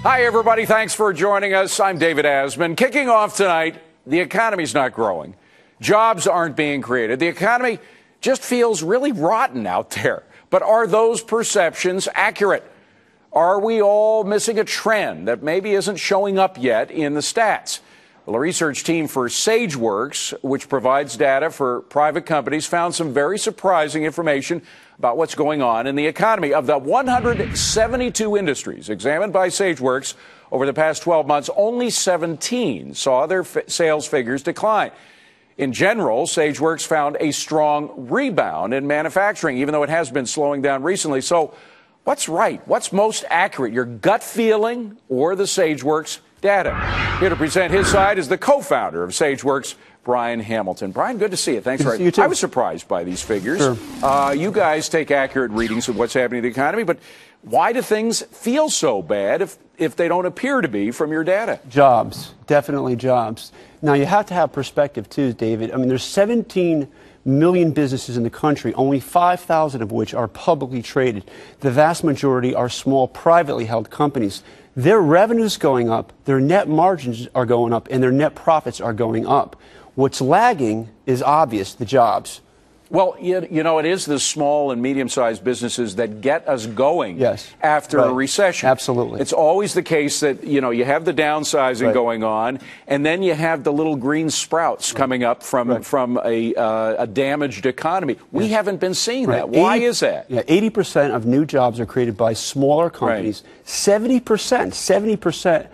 Hi, everybody. Thanks for joining us. I'm David Asman. Kicking off tonight, the economy's not growing. Jobs aren't being created. The economy just feels really rotten out there. But are those perceptions accurate? Are we all missing a trend that maybe isn't showing up yet in the stats? Well, a research team for Sageworks, which provides data for private companies, found some very surprising information about what's going on in the economy. Of the 172 industries examined by Sageworks over the past 12 months, only 17 saw their sales figures decline. In general, Sageworks found a strong rebound in manufacturing, even though it has been slowing down recently. So what's right? What's most accurate, your gut feeling or the Sageworks data? Here to present his side is the co-founder of Sageworks, Brian Hamilton. Brian, good to see you. Thanks for it. I was surprised by these figures. Sure. You guys take accurate readings of what's happening in the economy, but why do things feel so bad if they don't appear to be from your data? Jobs, definitely jobs. Now, you have to have perspective, too, David. I mean, there's 17 million businesses in the country, only 5,000 of which are publicly traded. The vast majority are small, privately held companies. Their revenue's going up, their net margins are going up, and their net profits are going up. What's lagging is obvious, the jobs. Well, you know, it is the small and medium-sized businesses that get us going after a recession. Absolutely. It's always the case that, you know, you have the downsizing going on, and then you have the little green sprouts coming up from a damaged economy. We haven't been seeing that. Why is that? 80% of new jobs are created by smaller companies. 70%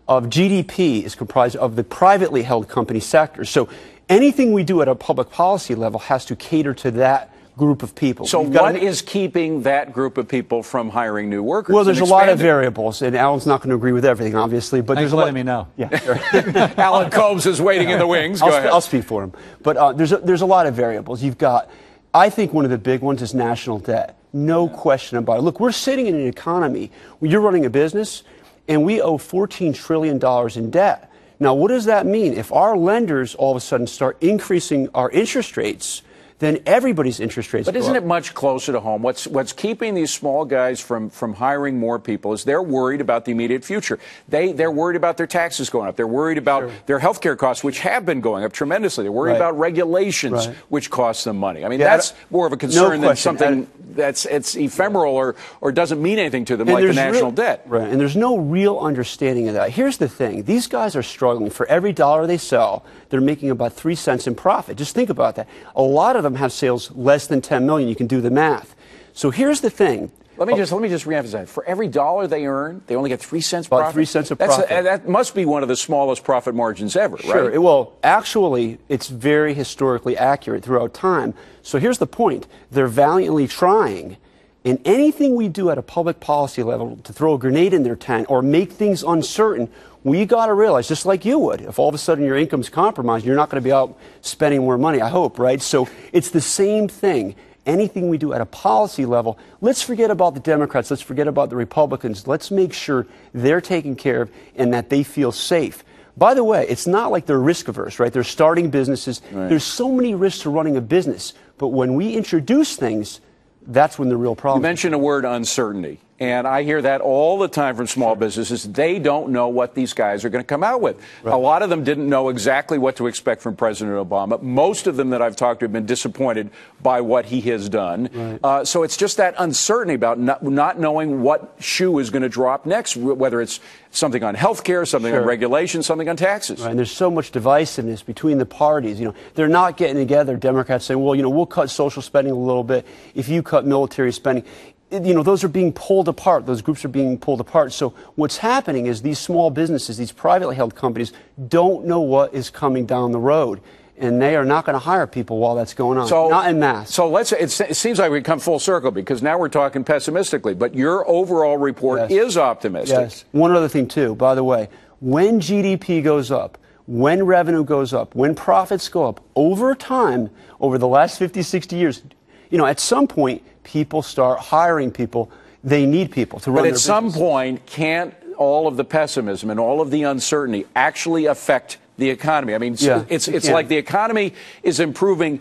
of GDP is comprised of the privately held company sector. So anything we do at a public policy level has to cater to that group of people. So what is keeping that group of people from hiring new workers? Well, there's a lot of variables, and Alan's not going to agree with everything, obviously. But Thanks for letting me know. Yeah. Alan Combs is waiting in the wings. Go ahead. I'll speak for him. But there's a lot of variables. You've got, I think one of the big ones is national debt. No question about it. Look, we're sitting in an economy where you're running a business, and we owe $14 trillion in debt. Now, what does that mean? If our lenders all of a sudden start increasing our interest rates, then everybody's interest rates go up. But isn't it much closer to home? What's keeping these small guys from hiring more people is they're worried about the immediate future. They're worried about their taxes going up. They're worried about their health care costs, which have been going up tremendously. They're worried about regulations, which cost them money. I mean, that's more of a concern than something that's ephemeral or doesn't mean anything to them, like the national debt. Right, and there's no real understanding of that. Here's the thing. These guys are struggling. For every dollar they sell, they're making about 3 cents in profit. Just think about that. A lot of them have sales less than 10 million. You can do the math. So here's the thing. Let me just reemphasize. For every dollar they earn, they only get 3 cents profit. About 3 cents of profit. That must be one of the smallest profit margins ever, right? Sure. Well, actually, it's very historically accurate throughout time. So here's the point. They're valiantly trying. And anything we do at a public policy level to throw a grenade in their tent or make things uncertain, we got to realize, just like you would, if all of a sudden your income's compromised, you're not going to be out spending more money, I hope, right? So it's the same thing. Anything we do at a policy level, let's forget about the Democrats, let's forget about the Republicans. Let's make sure they're taken care of and that they feel safe. By the way, it's not like they're risk averse, right? They're starting businesses. There's so many risks to running a business. But when we introduce things, that's when the real problem. You mentioned the word uncertainty, and I hear that all the time from small businesses. They don't know what these guys are going to come out with. A lot of them didn't know exactly what to expect from President Obama. Most of them that I've talked to have been disappointed by what he has done. So it's just that uncertainty about not knowing what shoe is going to drop next, whether it's something on health care, something on regulation, something on taxes. And there's so much divisiveness between the parties. You know, they're not getting together. Democrats saying, well, you know, we'll cut social spending a little bit if you cut military spending. You know, those are being pulled apart. Those groups are being pulled apart. So what's happening is these small businesses, these privately held companies, don't know what is coming down the road. And they are not going to hire people while that's going on, not en masse. So it seems like we come full circle because now we're talking pessimistically, but your overall report is optimistic. Yes. One other thing, too, by the way, when GDP goes up, when revenue goes up, when profits go up, over time, over the last 50, 60 years, you know, at some point, people start hiring people. They need people to run their business. But at some point, can't all of the pessimism and all of the uncertainty actually affect the economy? I mean, it's like the economy is improving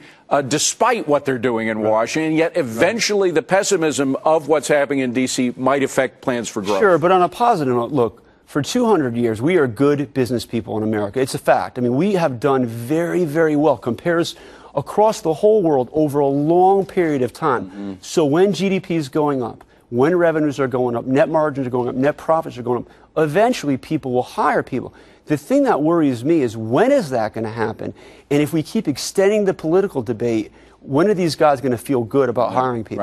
despite what they're doing in Washington, yet eventually the pessimism of what's happening in D.C. might affect plans for growth. Sure, but on a positive note, look, For 200 years, we are good business people in America. It's a fact. I mean, we have done very, very well. Compares across the whole world over a long period of time. Mm-hmm. So when GDP is going up, when revenues are going up, net margins are going up, net profits are going up, eventually people will hire people. The thing that worries me is, when is that going to happen? And if we keep extending the political debate, when are these guys going to feel good about hiring people?